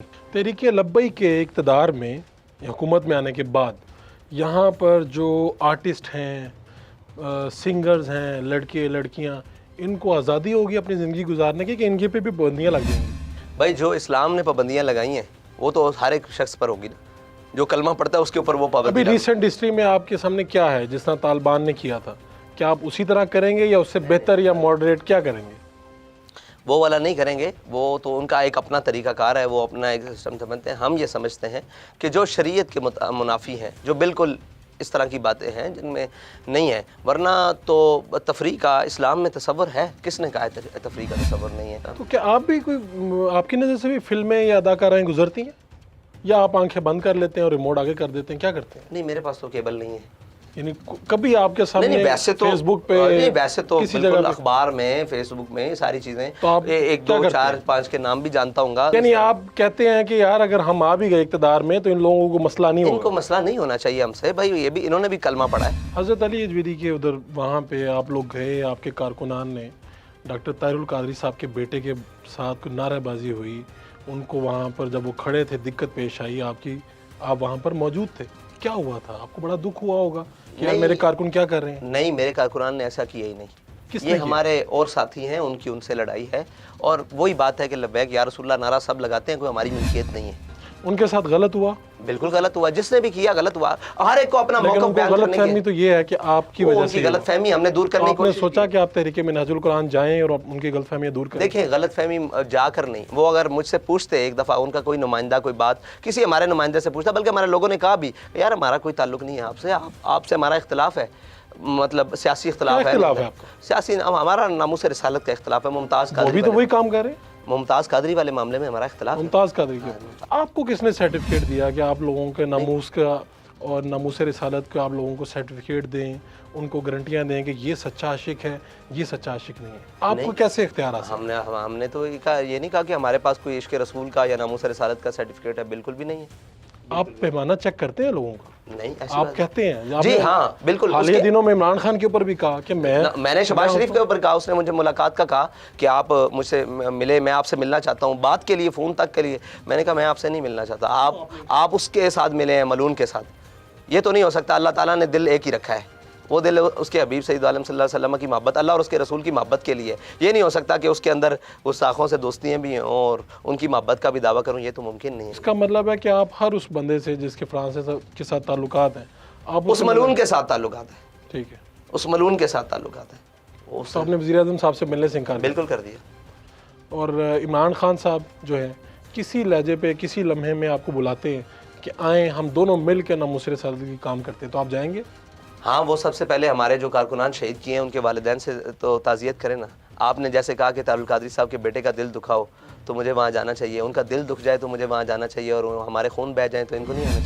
तहरीक लब्बई के इक़्तिदार में हुकूमत में आने के बाद यहाँ पर जो आर्टिस्ट हैं, सिंगर्स हैं, लड़के लड़कियाँ, इनको आज़ादी होगी अपनी ज़िंदगी गुजारने की कि इनके पे भी पाबंदियाँ लग जाएंगी? भाई जो इस्लाम ने पाबंदियाँ लगाई हैं वो तो हर एक शख्स पर होगी ना, जो कलमा पढ़ता है उसके ऊपर वो पाबंदी। अभी रिसेंट हिस्ट्री में आपके सामने क्या है जिस तरह तालिबान ने किया था, क्या आप उसी तरह करेंगे या उससे बेहतर या मॉडरेट क्या करेंगे? वो वाला नहीं करेंगे, वो तो उनका एक अपना तरीक़ाकार है, वो अपना एक सिस्टम समझते हैं। हम ये समझते हैं कि जो शरीयत के मुनाफी हैं, जो बिल्कुल इस तरह की बातें हैं जिनमें नहीं है, वरना तो तफरी का इस्लाम में तसव्वुर है, किसने कहा है तफरी का तसव्वुर नहीं है? तो क्या आप भी कोई, आपकी नज़र से भी फिल्में या अदाकाराएँ गुजरती हैं, या आप आंखें बंद कर लेते हैं और रिमोट आगे कर देते हैं, क्या करते हैं? नहीं, मेरे पास तो केबल नहीं है। यानी कभी आपके सामने नहीं, वैसे तो फेसबुक पे, नहीं, वैसे तो किसी बिल्कुल जगह अखबार में, फेसबुक में सारी चीज़ें, तो आप एक क्या दो करते चार हैं? पाँच के नाम भी जानता हूँ। यानी आप कहते हैं कि यार अगर हम आ भी गए इक़्तिदार में तो इन लोगों को मसला नहीं इनको होगा? मसला नहीं होना चाहिए हमसे भाई, ये भी इन्होंने भी कलमा पढ़ा है। हज़रत अली अजमेरी के उधर वहाँ पे आप लोग गए, आपके कारकुनान ने डॉक्टर ताहिरुल कादरी साहब के बेटे के साथ कोई नारेबाजी हुई, उनको वहाँ पर जब वो खड़े थे दिक्कत पेश आई आपकी, आप वहाँ पर मौजूद थे, क्या हुआ था? आपको बड़ा दुख हुआ होगा कि यार मेरे कारकुन क्या कर रहे हैं? नहीं, मेरे कारकुनान ने ऐसा किया ही नहीं। किसने ये किया? हमारे और साथी हैं, उनकी उनसे लड़ाई है, और वही बात है कि लब्बैक या रसूलल्लाह नारा सब लगाते हैं, कोई हमारी मिल्कियत नहीं है। उनके साथ गलत हुआ? बिल्कुल गलत हुआ, जिसने भी किया गलत हुआ। हर एक को अपना लेकिन मौका उनको बयान गलत करने फहमी की, तो ये है कि आपकी वजह से उनकी गलत फहमी हमने दूर करने की आपने कोशिश सोचा की। कि आप तहरीक मिनहाजुल कुरान जाएं और उनकी गलत फहमियाँ दूर करें? देखिए, गलत फहमी जाकर नहीं, वो अगर मुझसे पूछते एक दफ़ा, उनका कोई नुमाइंदा कोई बात किसी हमारे नुमाइंदे से पूछता, बल्कि हमारे लोगों ने कहा भी यार हमारा कोई ताल्लुक नहीं है आपसे, आपसे हमारा इख्तिलाफ है, मतलब सियासी इख्तिलाफ है। इख्तिलाफ है आपका? सियासी, हमारा नामूस रिसालत का इख्तिलाफ है। मुमताज़ वो भी तो वही काम कर रहे हैं। मुमताज़ कादरी वाले मामले में हमारा इख्तिलाफ है। मुमताज़ कादरी के ऊपर आपको किसने सर्टिफिकेट दिया कि आप लोगों के नामूस का और नामूस रिसालत का आप लोगों को सर्टिफिकेट दें, उनको गारंटियाँ दें कि ये सच्चा आशिक है, ये सच्चा आशिक नहीं है? आपको कैसे इख्तियार हासिल? हमने तो ये नहीं कहा कि हमारे पास कोई इश्क रसूल का या नामूस रिसालत का सर्टिफिकेट है, बिल्कुल भी नहीं है। आप पैमाना चेक करते हैं लोगों का? नहीं, ऐसी आप बात कहते हैं? जी हाँ, बिल्कुल। हालिया दिनों में इमरान खान के ऊपर भी कहा कि मैंने शहबाज शरीफ के ऊपर कहा, उसने मुझे मुलाकात का कहा कि आप मुझसे मिले, मैं आपसे मिलना चाहता हूँ, बात के लिए, फ़ोन तक के लिए। मैंने कहा मैं आपसे नहीं मिलना चाहता, आप उसके साथ मिले हैं, मलून के साथ, ये तो नहीं हो सकता। अल्लाह ताला ने दिल एक ही रखा है, वो दिल उसके हबीब सैयद आलम सल्लल्लाहु अलैहि वसल्लम की मोहब्बत, अल्लाह और उसके रसूल की मोहब्बत के लिए। ये नहीं हो सकता कि उसके अंदर गुस्ताखों से दोस्तियाँ भी हैं और उनकी मोहब्बत का भी दावा करूँ, ये तो मुमकिन नहीं है। इसका मतलब है कि आप हर उस बंदे से जिसके फ्रांस के साथ ताल्लुकात हैं, आप उस मलून के साथ ताल्लुकात है। ठीक है, उस मलून के साथ ताल्लुकात है। तो आपने वज़ीर आज़म साहब से मिलने से इनकार बिल्कुल कर दिया। और इमरान खान साहब जो है किसी लहजे पे, किसी लम्हे में आपको बुलाते हैं कि आएँ हम दोनों मिल के नामूस रिसालत की काम करते हैं, तो आप जाएंगे? हाँ, वो सबसे पहले हमारे जो कारकुनान शहीद किए हैं उनके वालिदैन से तो ताज़ियत करें ना। आपने जैसे कहा कि तारुल कादरी साहब के बेटे का दिल दुखाओ, तो मुझे वहाँ जाना चाहिए। उनका दिल दुख जाए तो मुझे वहाँ जाना चाहिए, और हमारे खून बह जाए तो इनको नहीं आना चाहिए।